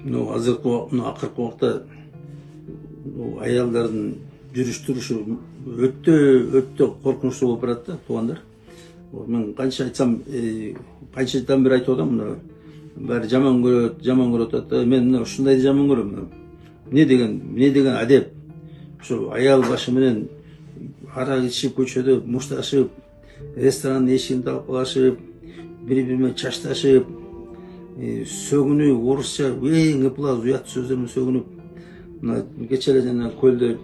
Мына акыркы убакта аялдардын жүрүш турушу өтө коркунучтуу болуп барат да, туугандар. Мен канча айтсам, канча жылдан бери айтып атам, мына баары жаман көрөт атат. Мен мына ушундайды жаман көрөм. Эмне деген адеп. Ушу аял башы менен арак ичип, көчөдө мушташып, ресторандын эшигин талкалашып, бири-бири менен чачташып, сөгүнүп, орусча эң ыплаз уят сөздөр менен сөгүнүп, мына кече эле жана көлдө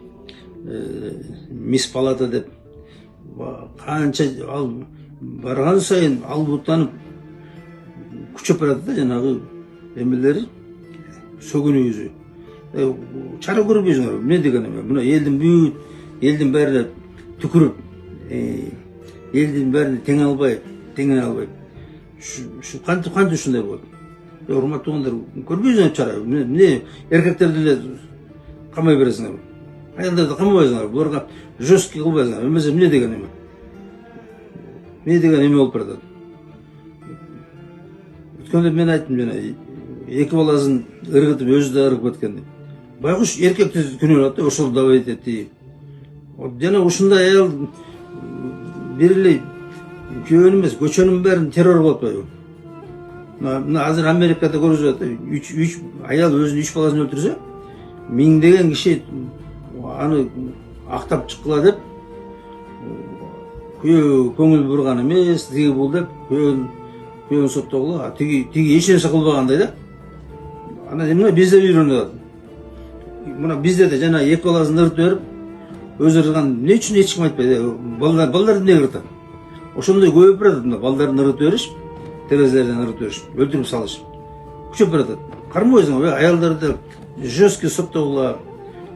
мисс палата деп канча ал барган сайын албуттанып күчөп барат да, жанагы эмелери сөгүнүүбүзү. Чара көрбөйсүңөр, эмне деген эме? Мына элдин бәріне түкіріп, елдің бәріне тең албай. Қанты ушундай болот? Урматтуу туугандар, көрбөйсүңөр чара? Эмне эркектерди эле камай бересиңер? Аялдарды камабайсыңар, буларга жесткий кылбайсыңар. Эмесе эмне деген эме? Эмне деген эме болуп баратат? Өткөндө мен айттым жана, эки баласын ыргытып, өзү да ыргып кеткен деп. Байкуш эркекти күнөөлөт да, ошол давай этти. Жана ушундай аял бир эле күйөөнү эмес, көчөнүн бәрин террор кылып атпайбы? Мына азыр Америкада көрүп атат, аял өзүнүн 3 баласын өлтүрсө, миңдеген киши аны актап чыккыла деп, күйөө көңүл бурган эмес, тиги бул деп, күйөөнү соттогула, тиги эч нерсе кылбагандай да. Анан эмне бизде үйрөнүп атат. Мына бизде да жана 2 баласын ыртып берип, өзү ырган, эмне үчүн эч ким айтпайт? Балдарды эмне ыртат? Ошондой көбөйүп баратат, мына балдарын ыртып бериш, терезелерден ыртып бериш, өлтүрүп салыш. Күчөп баратат. Кармабайсыңбы? Аялдарды жесткий соттогула,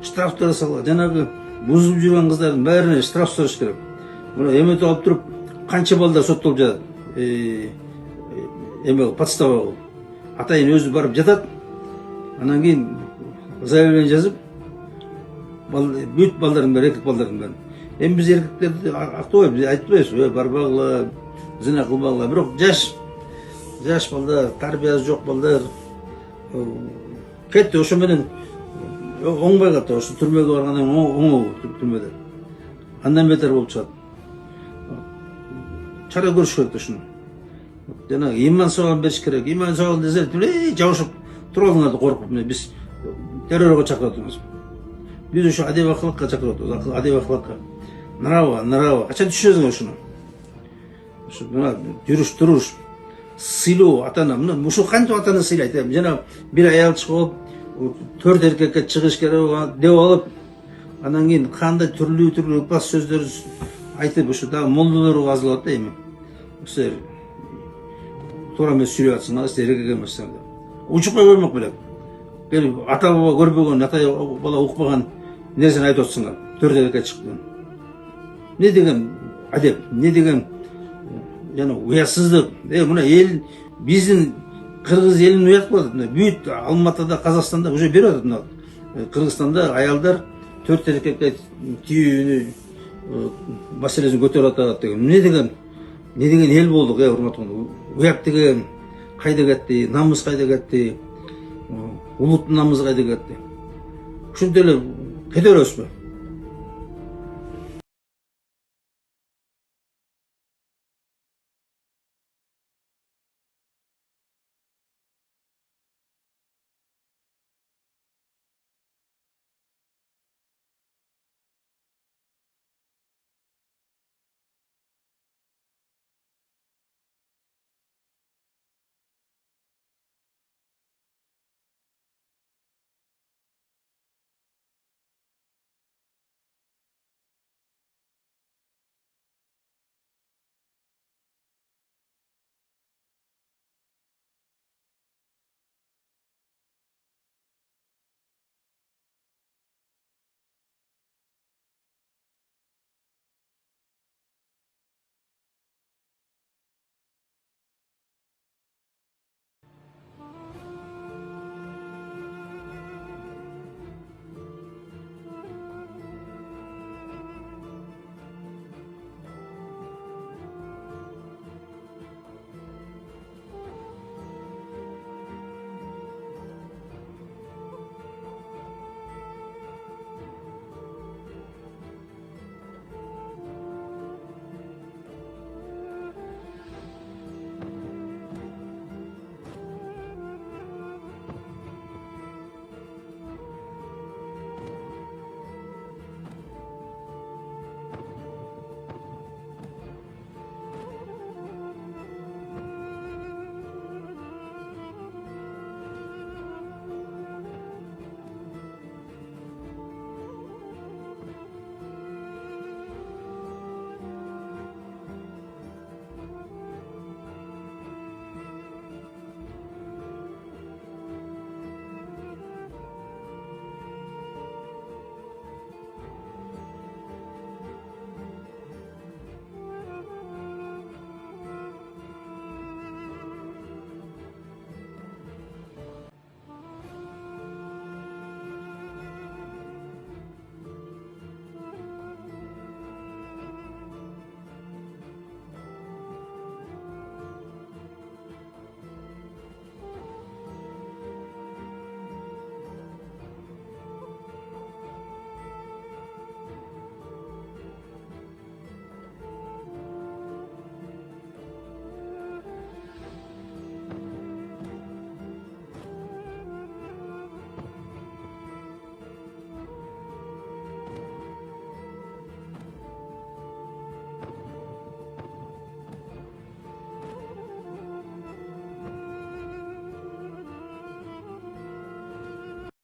штрафтар салгыла, жанагы бузуп жүргөн кыздардын баарына штраф салыш керек. Мына эметип алып туруп, канча балдар соттолуп жатат. Эме подстава болуп. Атайын өзү барып жатат. Анан кийин заявление жазып, бүт балдардын баары, эркек балдардын баары. Эми биз эркектерди актабайбыз, биз айтпайбыз, барбагыла, зина кылбагыла. Бирок жаш балдар, тарбиясы жок балдар кетти, ошо менен оңбай калды. Ошо түрмөгө баргандан кийин оңобу түрмөдө. Андан бетер болуп чыгат. Чара көрүш керек да ушуну. Жана иман сабагын бериш керек. Иман сабагын десе, жабышып тура алыңар да коркуп, биз террорго чакырып атабыз. Биз ушу адеп акылыкка чакырып атабыз, адеп акылыкка. Нрава. Качан түшүнөсүңөр ушуну? Ушу мына жүрүш туруш, сыйлоо ата-ана, мына ушу кантип ата-ана сыйлайт? Жана бир аял чыгып, 4 эркекке чыгыш керек деп алып, анан кийин кандай түрлүү ыпас сөздөр айтып, ушу дагы молдолорго азылат да эми. Силер туура эмес сүйлөп атсыңар, силер эркек эмессиңер деп. Учукпай коймок белек. Ата баба көрбөгөн, ата бала укпаган нерсени айтып атсыңар. 4 эркекке чыкты. Не деген адеп, не деген жана уятсыздык. Мына эл, биздин кыргыз элин уят кылат. Бүт Алматыда, Казакстанда уже берип атат. Мына Кыргызстанда аялдар 4 эркекке тийүүнү маселесин көтөрүп атат деген. Не деген эл болдук, урматтуу. Уят деген кайда кетти, намыс кайда кетти, улуттун намысы кайда кетти. Ушинтип эле кете беребизби?